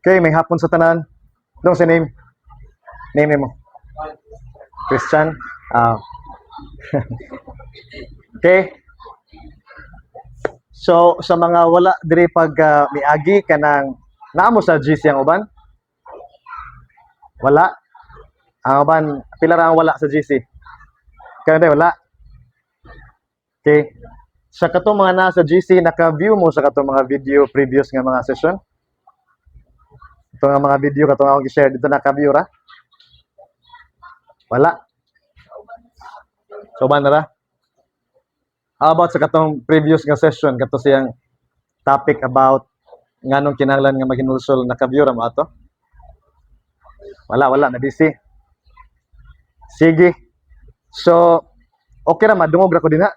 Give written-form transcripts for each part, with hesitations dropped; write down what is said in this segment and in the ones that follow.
Okay, may hapon sa tanan. Anong si name? Name mo? Christian? Ah. Okay. So, sa mga wala diri pag miagi kanang naamo sa GC ang uban? Wala. Ang uban, pila ra ang wala sa GC? Kaya wala. Okay. Sa katong mga nasa GC, naka-view mo sa katong mga video previous nga mga session? Ito nga mga video katong akong i-share dito, naka-view ra? Wala. So, ba na ra? How about sa katong previous nga session, kato siyang topic about nganong kinahanglan nga maghinulsol, naka-view ra mo ato? Wala, na busy. Sige. So, okay ra, madungog ra ko din ha.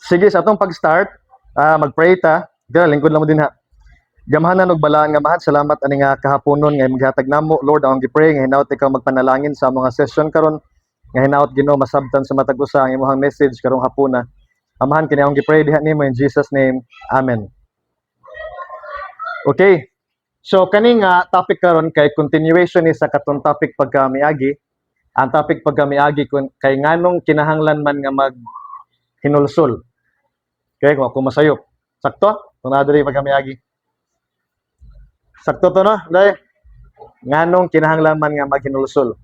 Sige, sa atong pag-start, mag-pray ta. Dira, lingkod lang mo din ha. Gamhanan og balaan nga mahal, salamat ani nga kahaponon nga maghatag namo, Lord, ang gi-pray nga hinaut ikaw magpanalangin sa mga session karon, nga hinaut Ginoo masabtan sa matag usa ang imong message karong hapuna. Amahan kini akong gi-pray diha nimo in Jesus name. Amen. Okay. So kani nga topic karon kay continuation ni sa katong topic pagka miagi. Ang topic pagka miagi kay nganong kinahanglan man nga mag hinulsol. Okay, kung ako masayop. Sakto? Kung nadiri pagka miagi. Sakto to no? Dahil nganong kinahanglan man nga maghinulsol.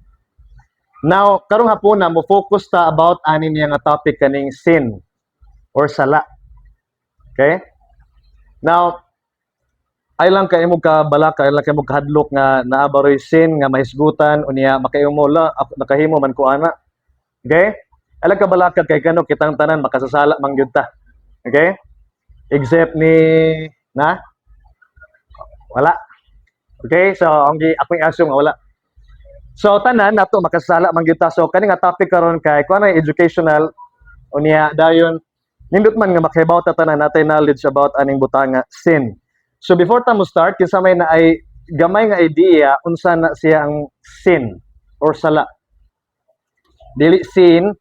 Now, karong hapuna mo focus ta about ani niya nga topic kaning sin or sala. Okay? Now, ay lang kay mo ka balaka, ay lang kay mo kahadlok nga naabaroy sin nga mahisgutan unya makayumo la nakahimo man ko ana. Okay? Ay lang ka balaka kay kano kitang tanan makasasala man gyud ta. Okay? Except ni na wala. Okay? So, ang ako assume nga wala. So tanan nato makasala man gyud ta. So kani nga topic karon kay kuan ay educational unya dayon nindot man nga makahibaw ta tanan natay knowledge about aning butanga sin. So before ta mo start kinsa may na ay gamay nga idea unsa na siya ang sin or sala. Dili sin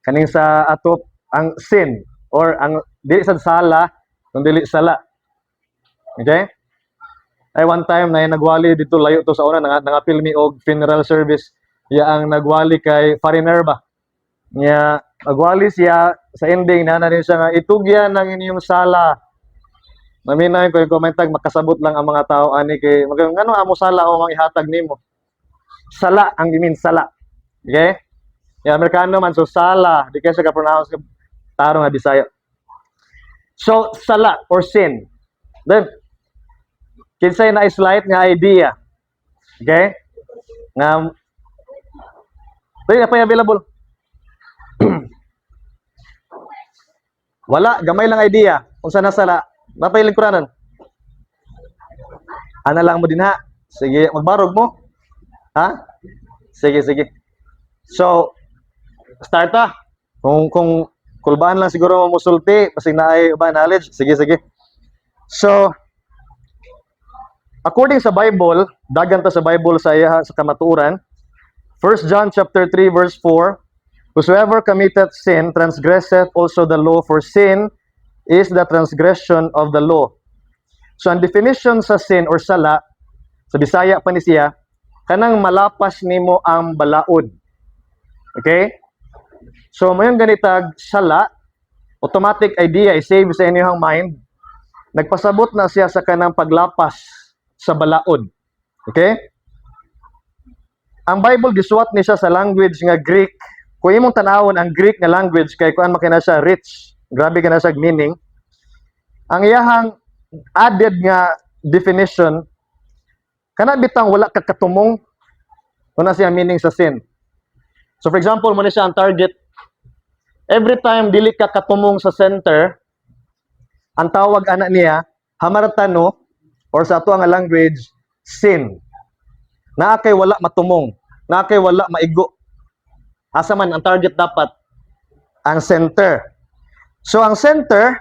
kaning sa ato ang sin or ang dili sa sala kundi dili sala. Okay? Ay one time na nagwali dito layo to sa una nangapil mi og funeral service ya ang nagwali kay foreigner ba nya nagwali siya sa ending na rin siya nga itugyan ng inyong sala maminaw ko yung komentag makasabot lang ang mga tao ani kay ngano amo sala o mang ihatag nimo sala ang gimin sala okay ya Amerikano man so sala di kay siya ka pronounce tarong nga Bisaya so sala or sin then kinsay na slight nga idea. Okay? Nga pwede na pa available. Wala, gamay lang idea. Kung saan nasala, napay lingkuranan. Ana lang mo din ha. Sige, magbarog mo. Ha? Sige. So, start ta. Kung kulbaan lang siguro mo musulti, kasi naay ba knowledge. Sige. So, according sa Bible, dagan ta sa Bible sa iya sa kamatuoran. 1 John chapter 3 verse 4, whosoever committeth sin transgresseth also the law, for sin is the transgression of the law. So ang definition sa sin or sala sa Bisaya pa ni siya kanang malapas nimo ang balaod. Okay? So mayong ganitag sala, automatic idea i-save sa inyong mind. Nagpasabot na siya sa kanang paglapas sa balaod. Okay? Ang Bible gisuwat ni siya sa language nga Greek. Kung imong tanawon ang Greek nga language kay kuan makina siya rich. Grabe kana siya meaning. Ang iyahang added nga definition kana bitang wala ka katumong kuna siya meaning sa sin. So for example, mo ni siya ang target. Every time dili ka katumong sa center, ang tawag ana niya hamartano or sa ato nga language, sin. Naa kay wala matumong, naa kay wala maigo. Asa man ang target dapat? Ang center. So ang center,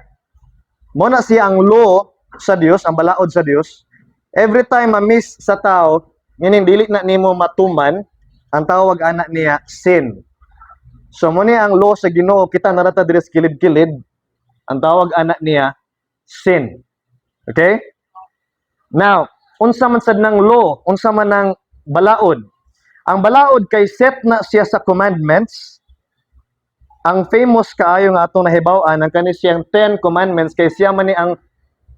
mo na siya ang law sa Dios, ang balaod sa Dios. Every time ma-miss sa tao, meaning dili na nimo matuman, ang tawag ana niya sin. So mo ni ang law sa Ginoo, kita narata diri sa kilid-kilid, ang tawag ana niya sin. Okay? Now, unsa man sad ng law, unsa man ng balaod. Ang balaod kay set na siya sa commandments. Ang famous kaayo nga atong nahibaw-an ang kani siyang 10 commandments kay siya man ni ang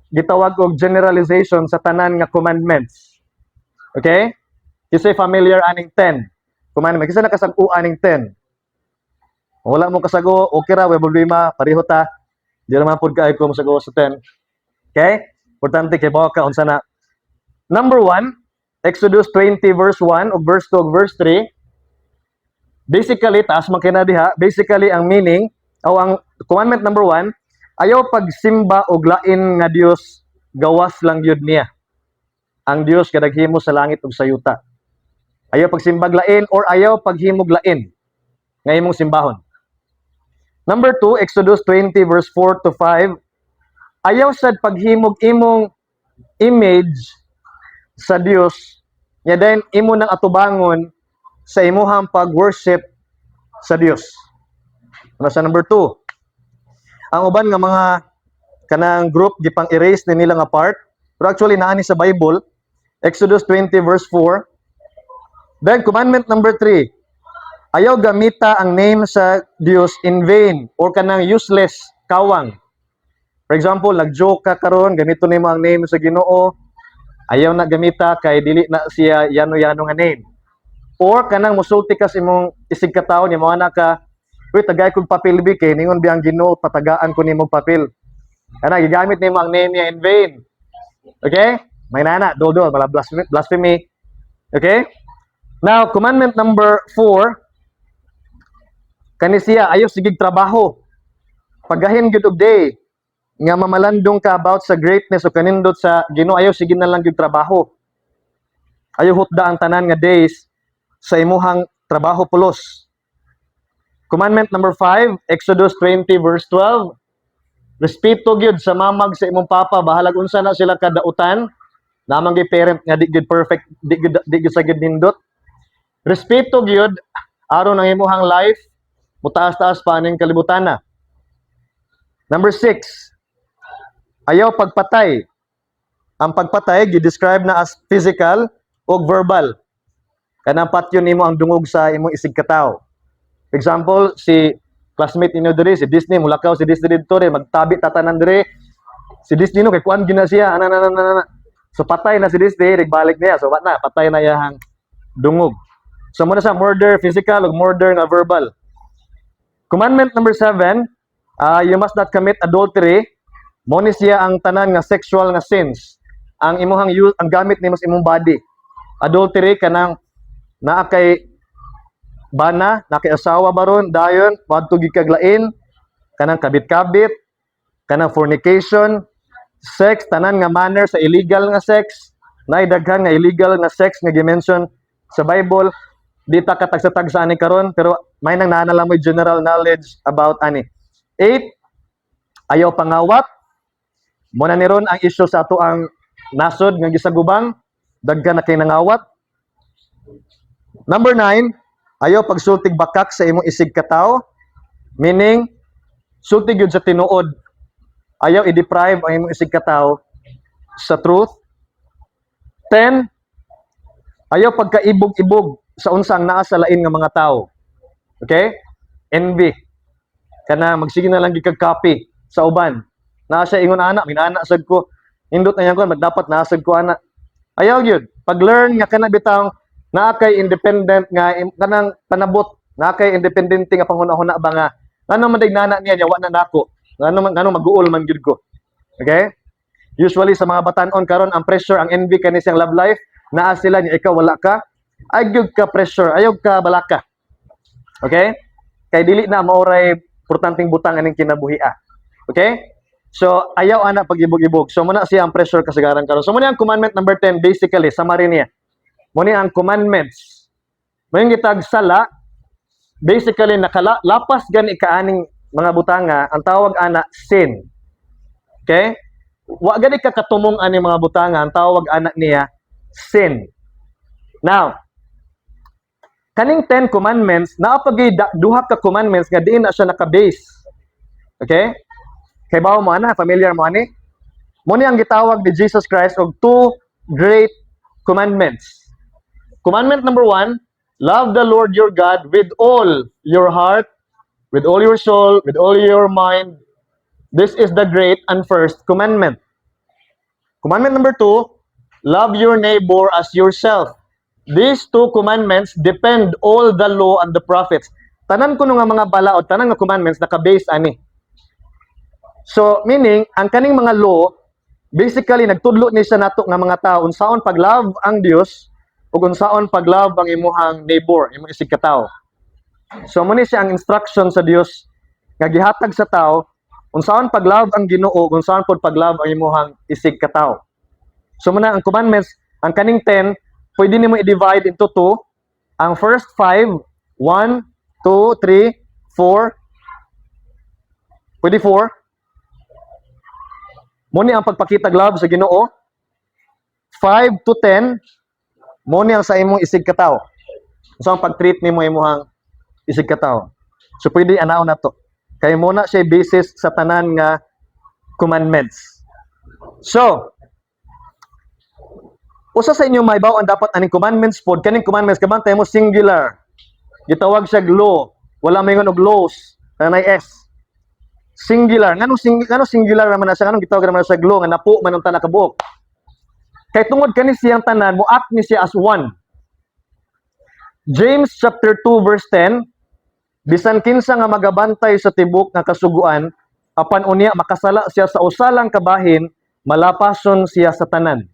gitawag og generalization sa tanan nga commandments. Okay? Kasi familiar aning 10 commandments. Kasi nakasag-u aning 10. Wala mo kasago, okay ra, way problema, pareho ta. Di naman pud kaayo ko masago sa 10. Okay? Importante kay bawa ka unsa na. Number 1, Exodus 20 verse 1 o verse 2 o verse 3. Basically, taas man kina diha, basically ang meaning o ang commandment number 1, ayaw pagsimba og lain nga Dios, gawas lang yun niya. Ang Dios kadaghimo sa langit ug sa yuta. Ayaw pagsimbag lain or ayaw paghimog lain nga imong simbahon. Number 2, Exodus 20 verse 4 to 5. Ayaw sad paghimog imong image sa Dios, nya then imo nang atubangon sa imuhang pag-worship sa Dios. Ano sa number 2? Ang uban nga mga kanang group gipang erase ni nila nga part, pero actually naani sa Bible, Exodus 20 verse 4. Then commandment number 3, ayaw gamita ang name sa Dios in vain or kanang useless kawang. For example, nag-joke ka karon, gamito nimo ang name sa Ginoo, ayaw na gamita kay dili na siya yano-yano nga name. Or kanang musulti ka sa imong isig katawo ni mo ana ka, uy tagay kog papel bi kay ningon biyang Ginoo patagaan ko nimo papel. Ana gigamit nimo ang name niya in vain. Okay? May nana, dol wala blasphemy. Okay? Now, commandment number 4, kani siya ayaw sigig trabaho. Pagahin gyud og day nga mamalandong ka about sa greatness o kanindot sa Ginoo, ayaw sige na lang gyud trabaho. Ayaw hutda ang tanan nga days sa imuhang trabaho pulos. Commandment number 5, Exodus 20 verse 12. Respeto gyud sa mamag sa imong papa, bahalag unsa na sila kadautan. Namang gi parent nga di gyud perfect, di gyud sa gyud nindot. Respeto gyud aron ang imuhang life mutaas-taas pa ning kalibutan na. Number 6, ayaw pagpatay. Ang pagpatay gi-describe na as physical o verbal. Kanang patyon nimo ang dungog sa imong isig katawo. For example, si classmate ninyo diri, si Disney, mulakaw si Disney dito rin, magtabi tatanan diri. Si Disney no, kay kuan gina siya, So patay na si Disney, nagbalik niya. So what na, patay na yang dungog. So muna sa murder physical o murder na verbal. Commandment number 7, you must not commit adultery. Mo ni siya ang tanan nga sexual nga sins. Ang imuhang ang gamit nimo sa imong body. Adultery kanang naa kay bana, na kay asawa baron, dayon padto gikaglain, kanang kabit-kabit, kanang fornication, sex, tanan nga manner sa illegal nga sex, naay daghan nga illegal nga sex nga gi-mention sa Bible. Di ta katagsa-tag sa ani karon, pero may nang naanala mo general knowledge about ani. 8, ayaw pangawat. Muna ni ron ang issue sa ato ang nasod nga gisagubang, daghan na kay nangawat. Number 9, ayaw pagsultig bakak sa imong isig katawo, meaning sultig yun sa tinuod. Ayaw i-deprive ang imong isig katawo sa truth. 10, ayaw pagkaibog-ibog sa unsang naa sa lain nga mga tao. Okay? Envy. Kana magsige na lang gikag-copy sa uban. Naa siya ingon ana, minana sad ko. Indot na yan ko, dapat nasad ko ana. Ayaw gyud. Pag-learn nga kana bitang naa kay independent nga kanang panabot, naa kay independent nga panghuna-huna ba nga ngano man nana niya wa na nako. Ngano mag-uol man gyud ko. Okay? Usually sa mga batan-on karon ang pressure, ang envy kani siyang love life, naa sila niya ikaw wala ka. Ayog ka pressure, ayog ka balaka. Okay? Kay dili na maoray importanteng butang aning kinabuhia. Okay? So ayaw ana pag-ibog-ibog. So muna siya ang pressure kasagaran karon. So muna ang commandment number 10 basically summary niya. Muna ang commandments. Mayong gitag sala, basically nakalapas gani kaaning mga butanga, ang tawag ana sin. Okay? Wa gani ka katumong ani mga butanga, ang tawag ana niya sin. Now, kaning 10 commandments, naa pagay duha ka commandments nga diin na siya naka-base. Okay? Kay bawo mo ana, familiar mo ani? Mo ni ang gitawag ni Jesus Christ og two great commandments. Commandment number 1, love the Lord your God with all your heart, with all your soul, with all your mind. This is the great and first commandment. Commandment number 2, love your neighbor as yourself. These two commandments depend all the law and the prophets. Tanan ko nga mga balaod, tanan nga commandments naka-base ani. So meaning ang kaning mga law basically nagtudlo ni sa nato nga mga tao unsaon pag-love ang Dios ug unsaon pag-love ang imuhang neighbor, imong isig ka tawo. So mo ni siya ang instruction sa Dios nga gihatag sa tao unsaon pag-love ang Ginoo, unsaon pod pag-love ang imuhang isig ka tawo. So muna ang commandments, ang kaning 10 pwede nimo i-divide into 2. Ang first 5, 1, 2, 3, 4. Pwede 4. Muni ang pagpakitag love sa Ginoo. 5 to 10, muni ang sa imong isig katawo. So ang pag-treat nimo imong isig katawo. So pwede anaw na to. Kay muna siya basis sa tanan nga commandments. So, usa sa inyo may baw ang dapat aning commandments pod. Kaning commandments kabantay mo singular. Gitawag siya law. Wala mayngon og laws. Kanay S. Singular. Ngano singular naman na siya? Ngano gitawag naman na siya law nga napo man ang tanan kabuok. Kay tungod kani siyang tanan mo act ni siya as one. James chapter 2 verse 10, bisan kinsa nga magabantay sa tibok nga kasuguan, apan unya makasala siya sa usalang kabahin, malapason siya sa tanan.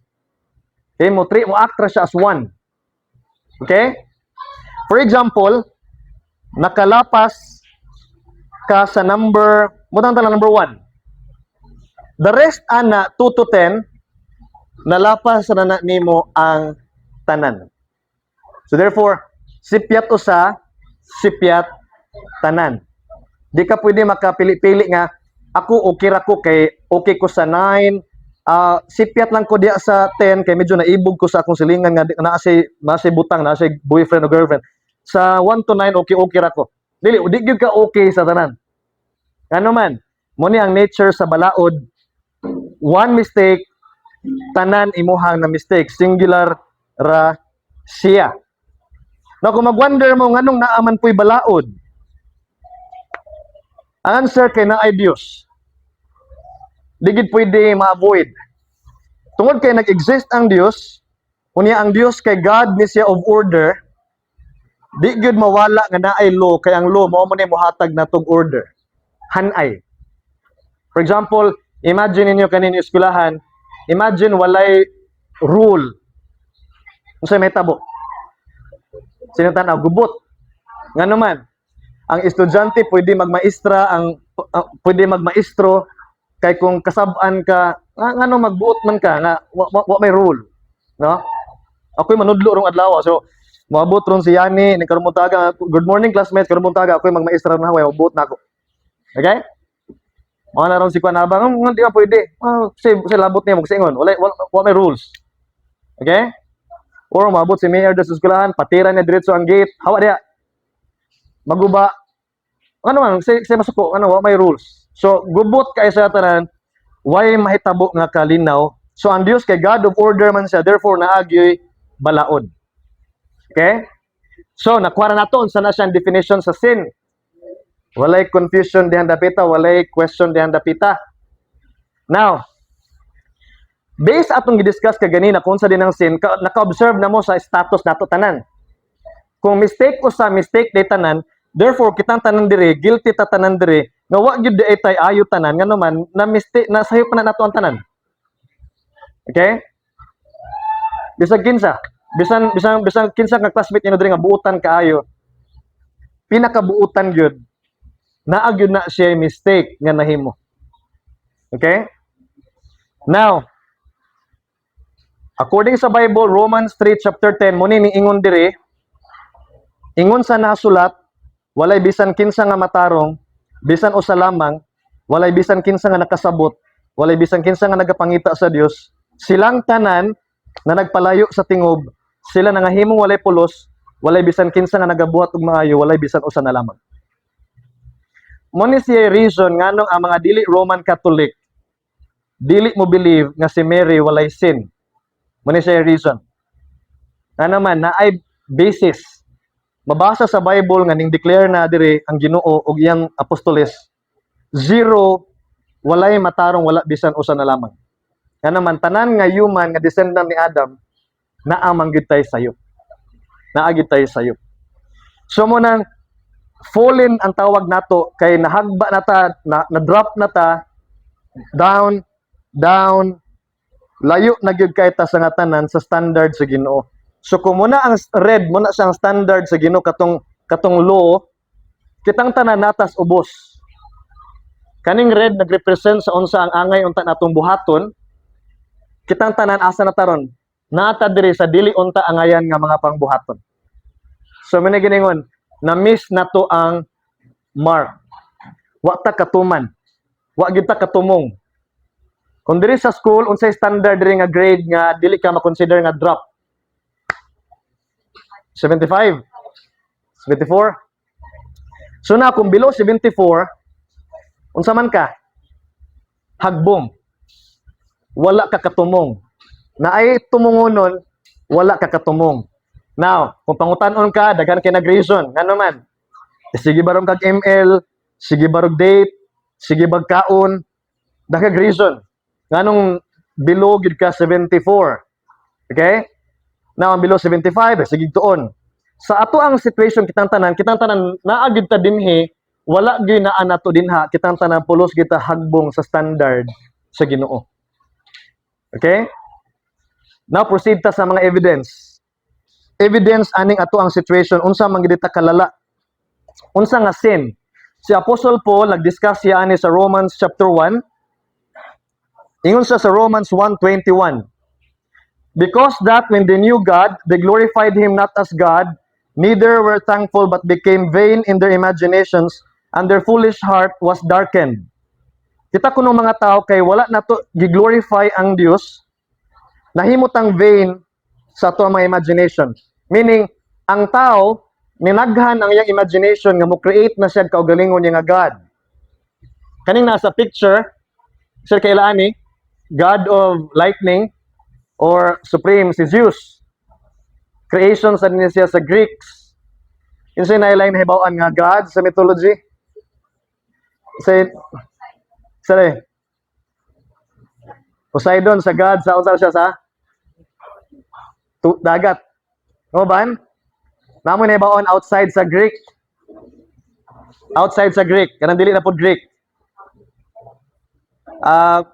Okay, mo aktra siya as one. Okay? For example, nakalapas ka sa number 1. The rest ana 2 to 10 nalapas na nimo ang tanan. So therefore, sipyat usa, sipyat tanan. Di ka pwede makapili-pili nga ako okay ra ko kay okay ko sa 9. Sipyat lang ko diya sa 10 kay medyo naibog ko sa akong silingan nga naa say butang, naa say boyfriend o girlfriend. Sa 1 to 9 okay ra ko. Dili gyud ka okay sa tanan. Ano man, mo ni ang nature sa balaod. One mistake, tanan imuhang na mistake, singular ra siya. Now kung mag-wonder mo nganong naaman po'y balaod, ang answer kay naay Dios. Digid pwede ma-avoid. Tungod kay nag-exist ang Dios, unya ang Dios kay God ni siya of order, di gyud mawala nga naay law kay ang law mao man mohatag natog order. Hanay. For example, imagine ninyo kanin eskwelahan, imagine walay rule. Unsay may tabo? Sinutanaw gubot. Ngano man, ang estudyante pwede magmaestra, pwede magmaestro kay kung kasab-an ka, ngano magbuot man ka nga wa may rule, no? Ako'y manudlo rong adlaw, so moabot ron si Yani ni karon buntaga, good morning classmates, karon buntaga ako'y magmaestra na way mabuot na ako. Okay? Mga na ron si Kuan Abang, di ba pwede? Say labot niya magsingon, wala may rules. Okay? Or maabot si Mayor sa eskwelahan, patira niya diretso ang gate, hawa diya. Maguba. Ano man, say masuko, wa may rules. So, gubot kay sa tanan, why mahitabo nga kalinaw. So, ang Dios kay God of order man siya, therefore naagyoy balaod. Okay? So, nakuha na nato unsa na siyang definition sa sin. Walay confusion dihan dapita, walay question dihan dapita. Now, based atong gidiscuss kaganina kung sa din ang sin, naka-observe na mo sa status nato tanan. Kung mistake o sa mistake day tanan, therefore kitang tanan dire, guilty ta tanan dire, nga wa gyud di tay ayo tanan ngano man na mistake na sayo pa na nato ang tanan. Okay? Bisag kinsa, bisan kinsa nga classmate niyo dire nga buutan kaayo. Pinakabuutan gyud naa gyud na siya mistake nga nahimo. Okay? Now, according sa Bible, Romans 3 chapter 10, muni ni ingon dire, ingon sa nasulat, walay bisan kinsa nga matarong, bisan usa lamang, walay bisan kinsa nga nakasabot, walay bisan kinsa nga nagapangita sa Dios, silang tanan na nagpalayo sa tingob, sila nangahimong walay pulos, walay bisan kinsa nga nagabuhat og maayo, walay bisan usa na lamang. Muni siya reason nganong ang mga dili Roman Catholic dili mo believe nga si Mary walay sin. Muna siya reason. Na naman, na ay basis. Mabasa sa Bible nga ning declare na dire ang Ginoo og iyang apostoles, zero, walay matarong, wala bisan usa na lamang. Nga naman, tanan nga human nga descendant ni Adam, naamang gid tayo sayop. Naagid tayo sayop. So mo nang fallen ang tawag nato kay nahagba na ta, na-drop na ta, down, layo na gyud kay ta sa nga tanan sa standard sa Ginoo. So kung muna ang red, muna siyang standard sa Ginoo katong law, kitang tanan natas ubos. Kaning red nagrepresent sa unsa ang angay unta natong buhaton, kitang tanan asa na taron, nata diri sa dili unta angayan nga mga pangbuhaton. So muna giningon, na miss nato ang mark. Wa ta katuman. Wa gyud ta katumong. Kung diri sa school unsay standard diri nga grade nga dili ka ma-consider nga drop? 75? 74? So na kung below 74, unsa man ka? Hagbong. Wala ka katumong. Na ay tumungonon, wala ka katumong. Now, kung pangutan-on ka, daghan kay nag-reason. Nga naman, sige barong kag ML, sige barong date, sige bag kaon, daghan reason. Nganong below gid ka 74. Okay? Now, below 75, sige tuon. Sa ato ang situation kitang tanan naagid ta dinhi, wala gyud na nato dinha, kitang tanan pulos kita hagbong sa standard sa Ginoo. Okay? Now proceed ta sa mga evidence. Evidence aning ato ang situation unsa man gid ta kalala. Unsa nga sin? Si Apostle Paul nag-discuss siya ani sa Romans chapter 1. Ingon sa Romans 1:21. Because that when they knew God, they glorified him not as God, neither were thankful but became vain in their imaginations, and their foolish heart was darkened. Kita kuno mga tao kay wala nato gi-glorify ang Dios, nahimutang vain sa ato mga imagination. Meaning, ang tao, ninaghan ang iyang imagination nga mo-create na siya kaugalingon niya nga God. Kaning nasa picture, sir kailaan ni, God of lightning, or supreme si Zeus. Creation sa niya siya sa Greeks. Yun siya nailain hibawan nga God sa mythology. Sorry. Poseidon sa God sa usal siya sa dagat. No ban? Namo ni hibawan outside sa Greek. Outside sa Greek, kanang dili na pod Greek.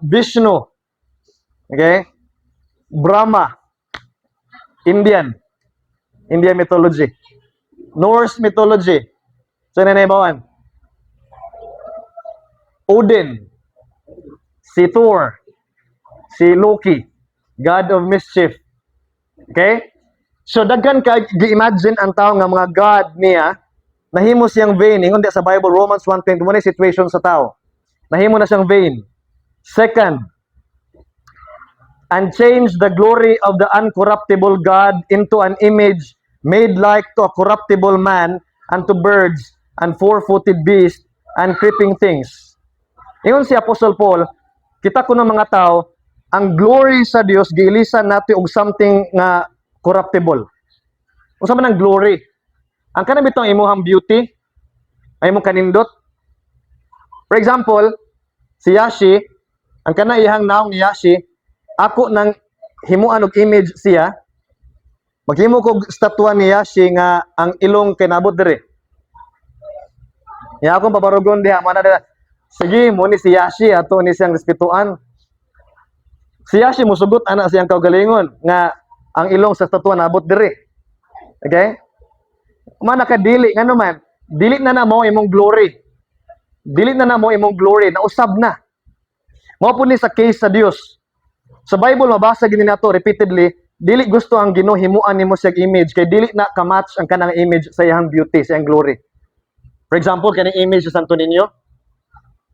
Vishnu. Okay? Brahma, Indian mythology, Norse mythology. So nanaybawan, Odin, si Thor, si Loki, God of mischief. Okay? So daghan ka gi-imagine ang tao nga mga god niya, nahimo siyang vain. Ingon di sa Bible Romans 1:21 mo situation sa tao. Nahimo na siyang vain. Second, and change the glory of the uncorruptible God into an image made like to a corruptible man, and to birds, and four-footed beasts, and creeping things. Ingon si Apostle Paul, kita ko ng mga tao, ang glory sa Dios giilisan natin og something nga corruptible. Unsa man ang glory? Ang kanang bitong imuhang beauty, ay imong kanindot. For example, si Yashi, ang kana ihang naong ni Yashi, ako nang himuan og image siya, maghimo ko statwa ni Yashi nga ang ilong kay nabot diri. Ya akong pabarugon diha mana dira. Sige mo ni si Yashi ato ni siyang respetuan. Si Yashi musugot ana siyang kaugalingon nga ang ilong sa statwa nabot diri. Okay? Mana ka dili ngano man, dili na mo imong glory. Dili na mo imong glory, nausab na. Mao po ni sa case sa Dios. Sa Bible mabasa gini nato repeatedly, dili gusto ang Ginoo himuan nimo siyang image kay dili na ka-match ang kanang image sa iyang beauty, sa iyang glory. For example, kaning image sa Santo Niño,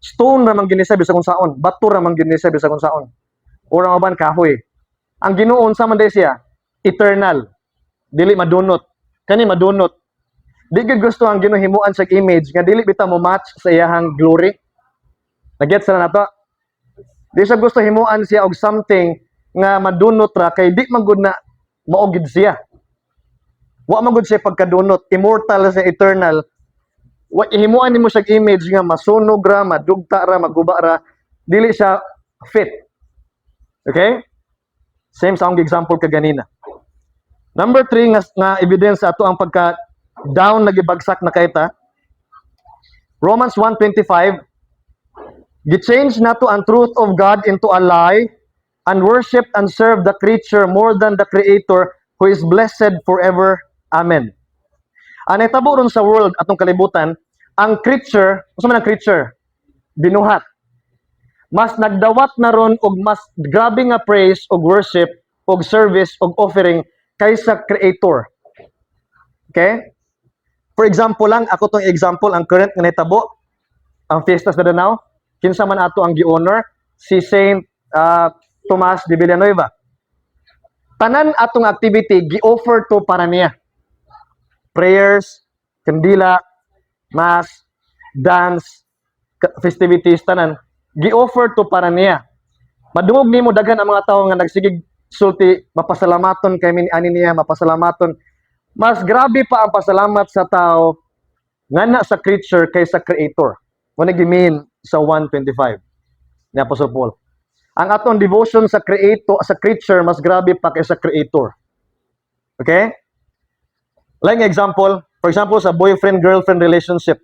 stone ra man gini sa bisag unsaon, bato ra man gini sa bisag unsaon. Ora man kahoy. Ang Ginoo unsa man day siya? Eternal. Dili madunot. Kani madunot. Di gid gusto ang Ginoo himuan sa image nga dili bitaw mo match sa iyang glory. Nagets na nato? Di siya gusto himuan siya og something nga madunot ra kay di man gud na maugid siya. Wa man gud siya pagkadunot, immortal siya, eternal. Wa ihimuan nimo siya image nga masunog ra, madugta ra, maguba ra, dili siya fit. Okay? Same sa akong example kaganina. Number 3 nga evidence ato ang pagka down nagibagsak na kayta. Romans 1:25, gi-change nato ang truth of God into a lie and worship and serve the creature more than the creator who is blessed forever. Amen. Ang nahitabo ron sa world atong kalibutan, ang creature, usa man ang creature? Binuhat. Mas nagdawat na ron og mas grabe nga praise og worship og service og offering kaysa creator. Okay? For example lang, ako tong example, ang current nga nahitabo, ang Fiestas de Danao, kinsa man ato ang gi-honor, si Saint Tomas de Villanueva. Tanan atong activity gi-offer to para niya. Prayers, kandila, mass, dance, festivities, tanan, gi-offer to para niya. Madungog nimo daghan ang mga tawo nga nagsigig sulti, mapasalamaton kay ani niya, mapasalamaton. Mas grabe pa ang pasalamat sa tao ngana sa creature kaysa creator. Mo gimin sa 1:25 ni Apostle Paul. Ang atong devotion sa creature mas grabe pa kaysa creator. Okay? Like example, for example sa boyfriend-girlfriend relationship.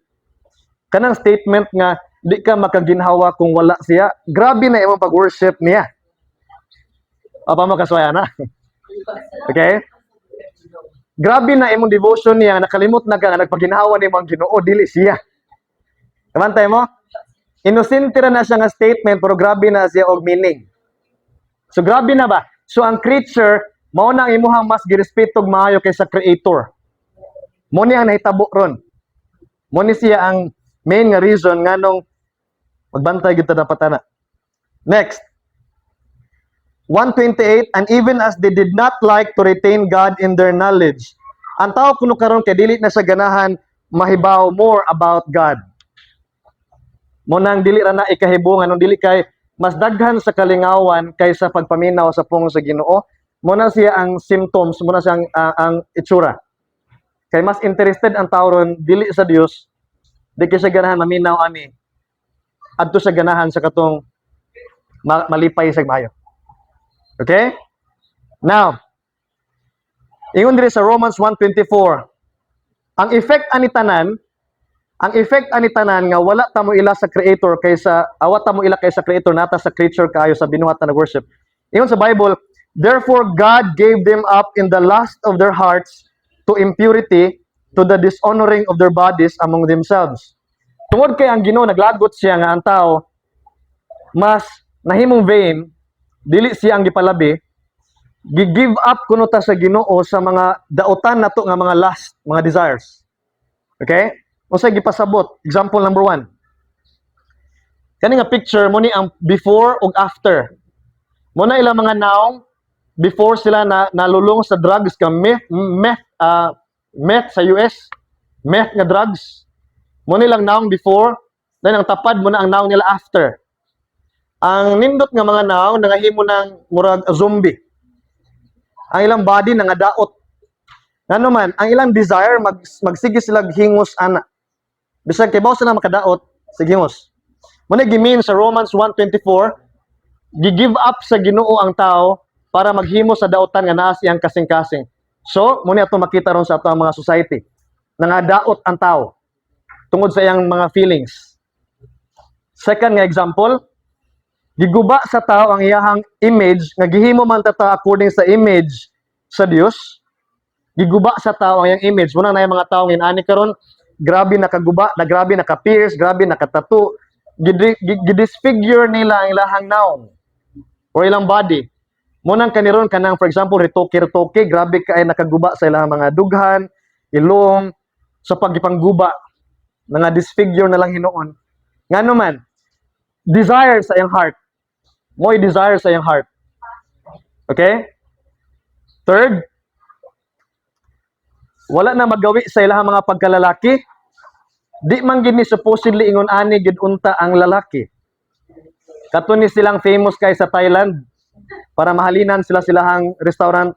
Kanang statement nga di ka makaginhawa kung wala siya, grabe na imong pag-worship niya. Apa mo kaswaya na? Okay? Grabe na imong devotion niya, nakalimot na ka, nagpaginhawa ni mong Ginoo, dili siya. Kamantay mo? Inosente na siya nga statement, pero grabe na siya og meaning. So grabe na ba? So ang creature, mao na ang imuhang mas girespeto og maayo kaysa creator. Mo ni ang nahitabo ron. Mo ni siya ang main nga reason nganong magbantay gyud ta dapat ana. Next. 1:28, and even as they did not like to retain God in their knowledge. Ang tao kuno karon kay dili na sa ganahan mahibaw more about God. Mo nang dili ra na ikahibong anong dili kay mas daghan sa kalingawan kaysa pagpaminaw sa pung sa Ginoo. Mo na siya ang symptoms, mo na siya ang itsura. Kay mas interested ang tao ron dili sa Dios, di kay siya ganahan maminaw ani. Adto sa ganahan sa katong malipay sa maayo. Okay? Now, ingon diri sa Romans 1:24, ang effect ani tanan nga wala ta mo ila sa creator kaysa awat ta mo ila kaysa creator nata sa creature kayo sa binuhat na nag-worship. Ingon sa Bible, therefore God gave them up in the lust of their hearts to impurity, to the dishonoring of their bodies among themselves. Tungod kay ang Ginoo naglagot siya nga ang tao mas nahimong vain, dili siya ang gipalabi, gi-give up kuno ta sa Ginoo sa mga daotan nato nga mga lust, mga desires. Okay? Unsay gipasabot? Example number 1. Kani nga picture mo ni ang before ug after. Mo na ilang mga naong before sila nalulong sa drugs ka meth sa US, meth nga drugs. Mo nilang naong before, then ang tapad mo na ang naong nila after. Ang nindot nga mga naong nangahimo ng murag zombie. Ang ilang body nangadaot. Ngano man, ang ilang desire magsige sila hingos ana. Bisag kay bawo sila makadaot, sige hingos. Mo na gimin sa Romans 1:24, gi-give up sa Ginoo ang tao para maghimo sa daotan nga naa siyang kasing-kasing. So, muna ito makita ron sa ato ang mga society. Nangadaot ang tao tungod sa iyang mga feelings. Second nga example, giguba sa tao ang iyahang image, nga gihimo man ta according sa image sa Dios. Giguba sa tao ang iyang image. Muna na yung mga tao inani karon, grabe nakaguba, grabe naka-pierce, grabe naka-tattoo. Gidisfigure nila ang ilahang naong or ilang body. Munang kaniron kanang for example retoke, grabe kay nakaguba sa ilang mga dughan, ilong sa pagipangguba, mga disfigure na lang hinuon. Ngano man, desire sa iyang heart. Mo'y desire sa iyang heart. Okay? Third, wala na magawi sa ilang mga pagkalalaki. Di man gini supposedly ingon ani gid unta ang lalaki. Kato ni silang famous kay sa Thailand. para mahalinan sila silahang restaurant.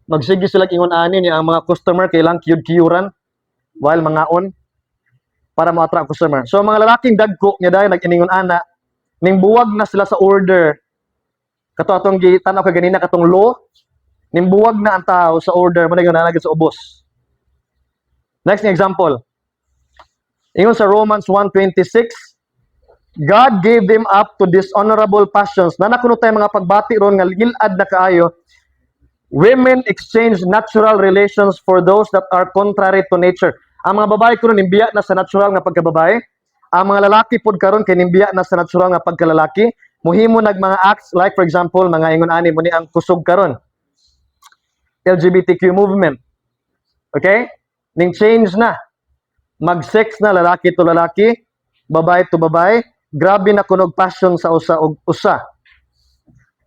Magsige sila ingon ani niya ang mga customer kailang kiyud-kiyuran while mangaon para ma-attract customer. So mga lalaking dagko niya dahil nag-iningon ana ning buwag na sila sa order. Kato atong gitanaw ka ganina katong law, ning buwag na ang tao sa order mo na nalagay sa ubos. Next example. Ingon sa Romans 1:26, God gave them up to dishonorable passions. Na kuno tay mga pagbati ron nga gilad na kaayo. Women exchange natural relations for those that are contrary to nature. Ang mga babae kuno nimbiya na sa natural nga pagkababae. Ang mga lalaki pod karon kay nimbiya na sa natural nga pagkalalaki. Muhimo nag mga acts like for example mga ingon ani mo ni ang kusog karon. LGBTQ movement. Okay? Ning change na. Mag-sex na lalaki to lalaki, babae to babae. Grabe na kunog passion sa usa og usa.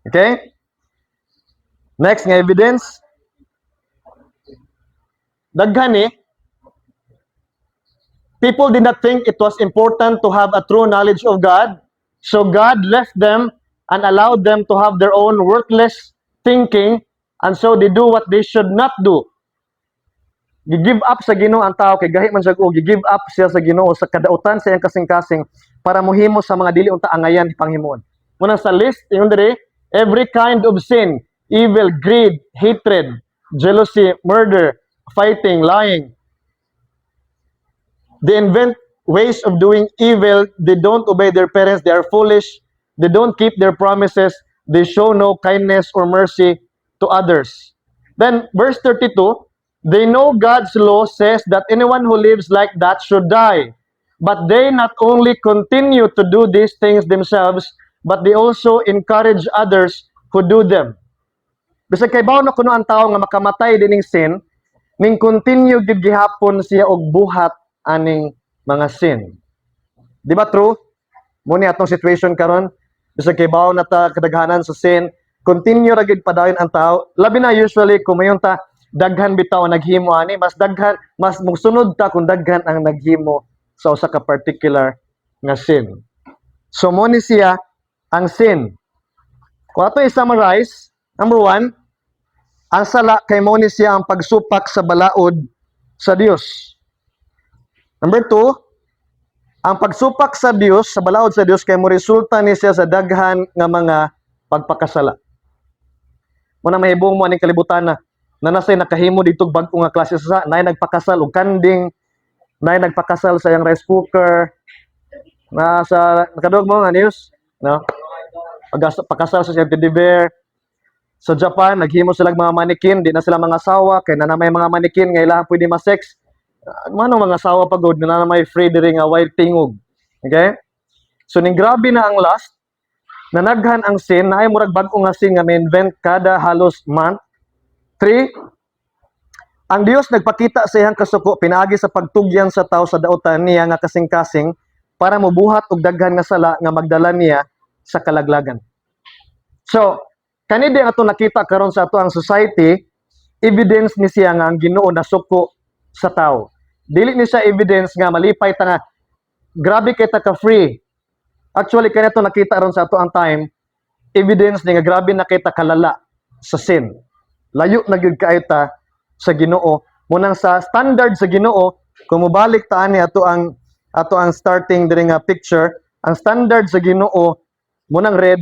Okay? Next nga evidence. Daghan people did not think it was important to have a true knowledge of God. So God left them and allowed them to have their own worthless thinking, and so they do what they should not do. Gi-give up sa Ginoo ang tao kay gahi man siya og gi-give up siya sa Ginoo sa kadautan sa iyang kasing-kasing para mohimo sa mga dili unta angayan panghimuon. Muna sa list ingon diri, every kind of sin, evil, greed, hatred, jealousy, murder, fighting, lying. They invent ways of doing evil. They don't obey their parents. They are foolish. They don't keep their promises. They show no kindness or mercy to others. Then, verse 32, they know God's law says that anyone who lives like that should die. But they not only continue to do these things themselves, but they also encourage others who do them. Bisag kay bawo na kuno ang tao nga makamatay dining sin, ning continue gid gihapon siya og buhat aning mga sin. Di ba true? Muni atong situation karon, bisag kay bawo na ta kadaghanan sa sin, continue ra gid padayon ang tao. Labi na usually kung mayon ta daghan bitaw ang naghimo ani, mas daghan, mas mugsunod ta kung daghan ang naghimo sa usa ka particular nga sin. So mo ni siya ang sin. Kung ato i-summarize, number 1, ang sala kay mo ni siya ang pagsupak sa balaod sa Dios. Number 2, ang pagsupak sa Dios, sa balaod sa Dios kay mo resulta ni siya sa daghan nga mga pagpakasala. Muna mahibong mo aning kalibutan na nasay nakahimo dito bag-o nga klase sa nay nagpakasal og kanding, nay nagpakasal sa yang rice cooker, na sa nakadog mo nga news, no? Pakasal sa teddy bear. Sa Japan, naghimo sila mga manikin, di na sila mga asawa, kay na may mga manikin nga ilang pwede ma-sex. Manong mga asawa pagod na may free diri nga wild tingog. Okay? So ning grabe na ang last, nanaghan ang sin, na ay murag bag-o nga sin nga ma-invent kada halos month. 3, ang Dios nagpakita sa iyang kasuko pinaagi sa pagtugyan sa tao sa daotan niya nga kasing-kasing para mobuhat og daghan nga sala nga magdala niya sa kalaglagan. So, kani di ato nakita karon sa ato ang society, evidence ni siya nga ang Ginoo nasuko sa tao. Dili ni siya evidence nga malipay ta nga grabe kay ta ka free. Actually kanito nakita ron sa ato ang time, evidence ni nga grabe na kay ta kalala sa sin. Layo na gyud kaayo ta sa Ginoo. Munang sa standard sa Ginoo, kung mobalik ta ani ato ang starting diri nga picture, ang standard sa Ginoo munang red,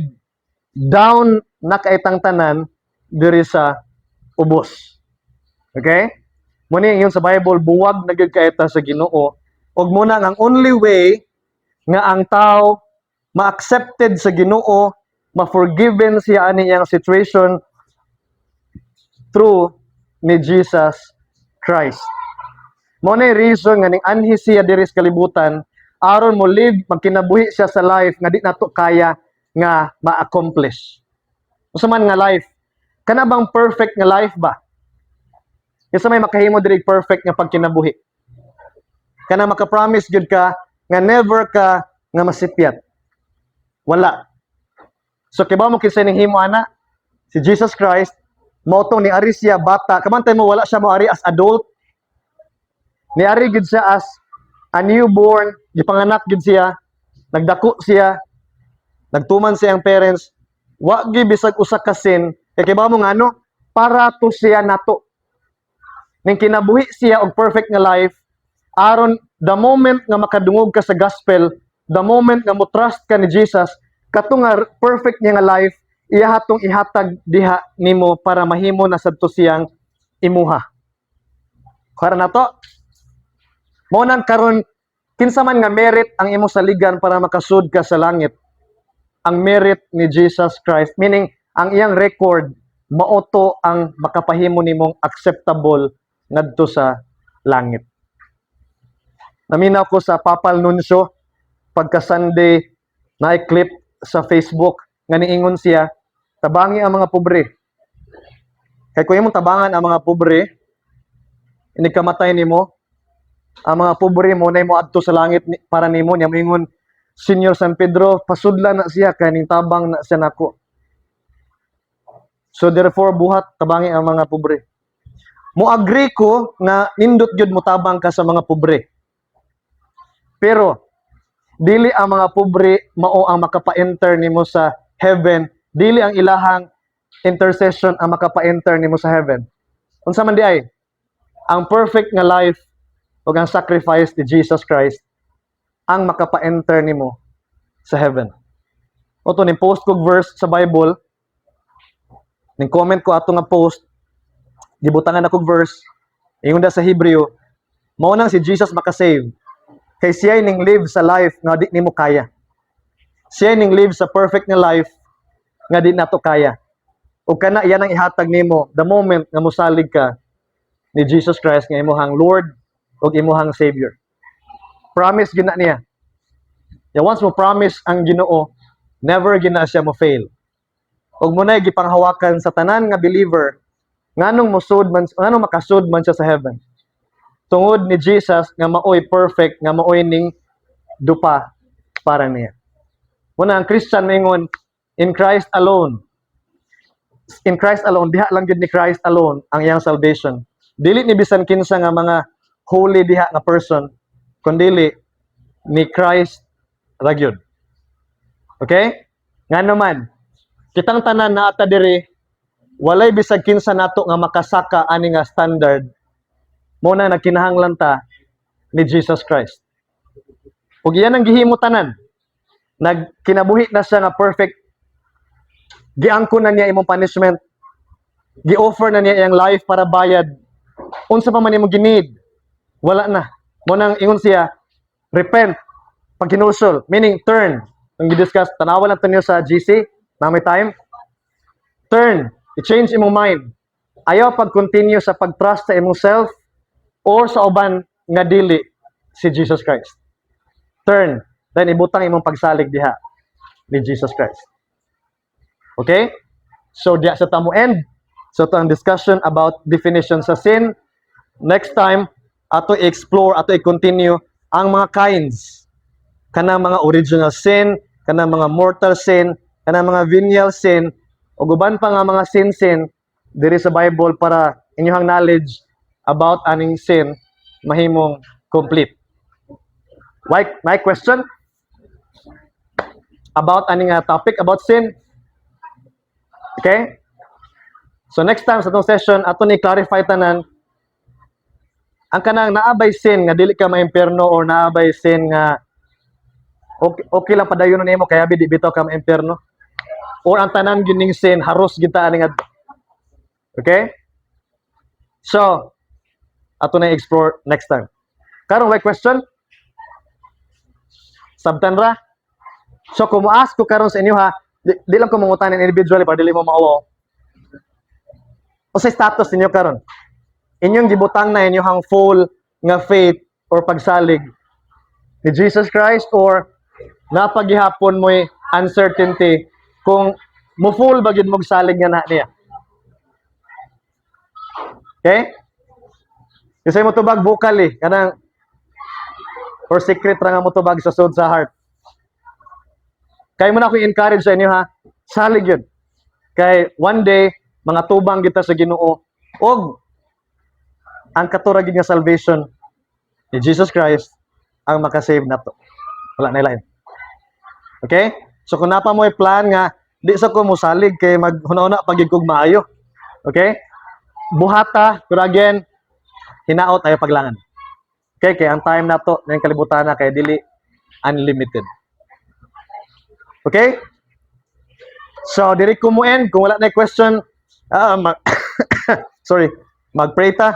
down na kaitang tanan diri sa ubos. Okay? Muna yun sa Bible, buwag na gyud kaita sa Ginoo. Og muna ang only way nga ang tao ma-accepted sa Ginoo, ma-forgiven siya ani iyang situation through ni Jesus Christ. Muna reason nga ning anhi siya diri sa kalibutan aron mo live magkinabuhi siya sa life nga di nato kaya nga ma-accomplish. Usa man nga life, kana bang perfect nga life ba? Kasi may makahimo diri perfect nga pagkinabuhi. Kana maka-promise gyud ka nga never ka nga masipyat. Wala. So kibaw mo kinsa ning himo ana? Si Jesus Christ mao tong ni ari siya bata, kamantay mo wala siya mo ari as adult. Ni ari gyud siya as a newborn, gipanganak gyud siya, nagdako siya, nagtuman siyang parents, Wa gi bisag usa ka sin kay ba mo ngano para to siya nato. Ning kinabuhi siya og perfect nga life aron the moment nga makadungog ka sa gospel, the moment nga mo trust ka ni Jesus, kato nga perfect niya nga life, iya hatong ihatag diha nimo para mahimo na sadto siyang imuha. Para na to. Mo nang karon kinsa man nga merit ang imong saligan para makasud ka sa langit. Ang merit ni Jesus Christ, meaning ang iyang record maoto ang makapahimo nimong acceptable ngadto sa langit. Naminaw ko sa Papal Nuncio pagka Sunday na clip sa Facebook nga niingon siya, tabangi ang mga pobre. Kay kung imong tabangan ang mga pobre, ini kamatay nimo, ang mga pobre mo na mo adto sa langit para nimo niya moingon, Senyor San Pedro, pasudla na siya kay ning tabang na siya nako. So therefore buhat tabangi ang mga pobre. Mo agree ko nga nindot gyud mo tabang ka sa mga pobre. Pero dili ang mga pobre mao ang makapa-enter nimo sa heaven, dili ang ilahang intercession ang makapa-enter nimo sa heaven. Unsa man di ay? Ang perfect nga life ug ang sacrifice ni Jesus Christ ang makapa-enter nimo sa heaven. Oto ning post kog verse sa Bible, ning comment ko ato nga post, gibutangan akong verse, ingon da sa Hebreo, mao nang si Jesus makasave. Kay siya ning live sa life nga di nimo kaya. Siya ning live sa perfect nga life nga di nato kaya. Ug kana iyan ang ihatag nimo the moment nga mosalig ka ni Jesus Christ nga imong Lord ug imong Savior. Promise gina niya. Ya once mo promise ang Ginoo, never gina siya mo fail. Ug mo nay gipanghawakan sa tanan nga believer nganong makasud man siya sa heaven. Tungod ni Jesus nga maoy perfect, nga maoy ning dupa para niya. Muna ang Christian maingon, in Christ alone. In Christ alone, diha lang gid ni Christ alone ang iyang salvation. Dili ni bisan kinsa nga mga holy diha nga person, kundili ni Christ ra gyud. Okay? Nga naman, kitang tanan na ata diri, walay bisag kinsa nato nga makasaka ani nga standard mo na nagkinahanglan ta ni Jesus Christ. Ug iyan ang gihimo tanan. Nagkinabuhi na siya nga perfect. Giangko na niya imong punishment. Gi-offer na niya iyang life para bayad. Unsa pa man imong ginid? Wala na. Mo nang ingon siya, repent, pagkinusol, meaning turn. Ang gidiscuss, tanawa lang niyo sa GC, na may time. Turn, i-change imong mind. Ayaw pag-continue sa pag-trust sa imong self, or sa uban nga dili si Jesus Christ. Turn, then ibutang imong pagsalig diha ni Jesus Christ. Okay? So diya sa tamo end. So ito ang discussion about definition sa sin. Next time, ato i-explore, ato i-continue ang mga kinds. Kanang mga original sin, kanang mga mortal sin, kanang mga venial sin, o guban pa nga mga sin diri sa Bible para inyong knowledge about aning sin mahimong complete. My question about aning topic about sin. Okay? So next time sa itong session, ato ni clarify tanan ang kanang naabay sin nga dili ka maimperno or naabay sin nga okay lang padayon nimo kaya di bitaw ka maimperno or ang tanan gining sin haros kita aning okay? So ato na explore next time. Karon may question? Sabtan ra? So kung mo-ask ko karon sa inyo ha, di lang ko mangutanin individually para dili mo maawaw. O sa status ninyo karon? Inyong gibutang na inyong full nga faith or pagsalig ni Jesus Christ or napaghihapon mo'y uncertainty kung mo full bagid mo salig nga na niya. Okay? Kasi mo tubag vocal kanang or secret ra nga mo tubag sa sud sa heart. Kay mo na ako encourage sa inyo ha, salig yun. Kay one day mga tubang kita sa Ginoo og ang katurag nga salvation ni Jesus Christ ang makasave nato. Wala na lain. Okay? So kung napa mo plan nga Di sa ko musalig kay maghuna-una pagig kog maayo. Okay? Buhata, pero again, hinaot tayo paglangan. Okay, kay ang time nato ng kalibutan na kay dili unlimited. Okay? So, diri ko mo end. Kung wala na question, sorry, mag-pray ta.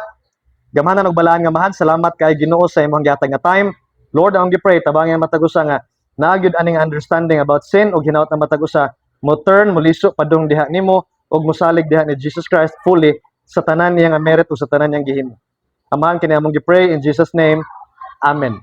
Gamahan og balaan nga mahan. Salamat kay Ginoo sa imong gihatag nga time. Lord, ang gi-pray tabangin matagusa nga nagyud aning understanding about sin ug hinaot na matagusa mo turn muliso padung diha nimo ug mosalig diha ni Jesus Christ fully sa tanan niya nga merit ug sa tanan niyang gihimo. Amahan kini among gi-pray in Jesus name. Amen.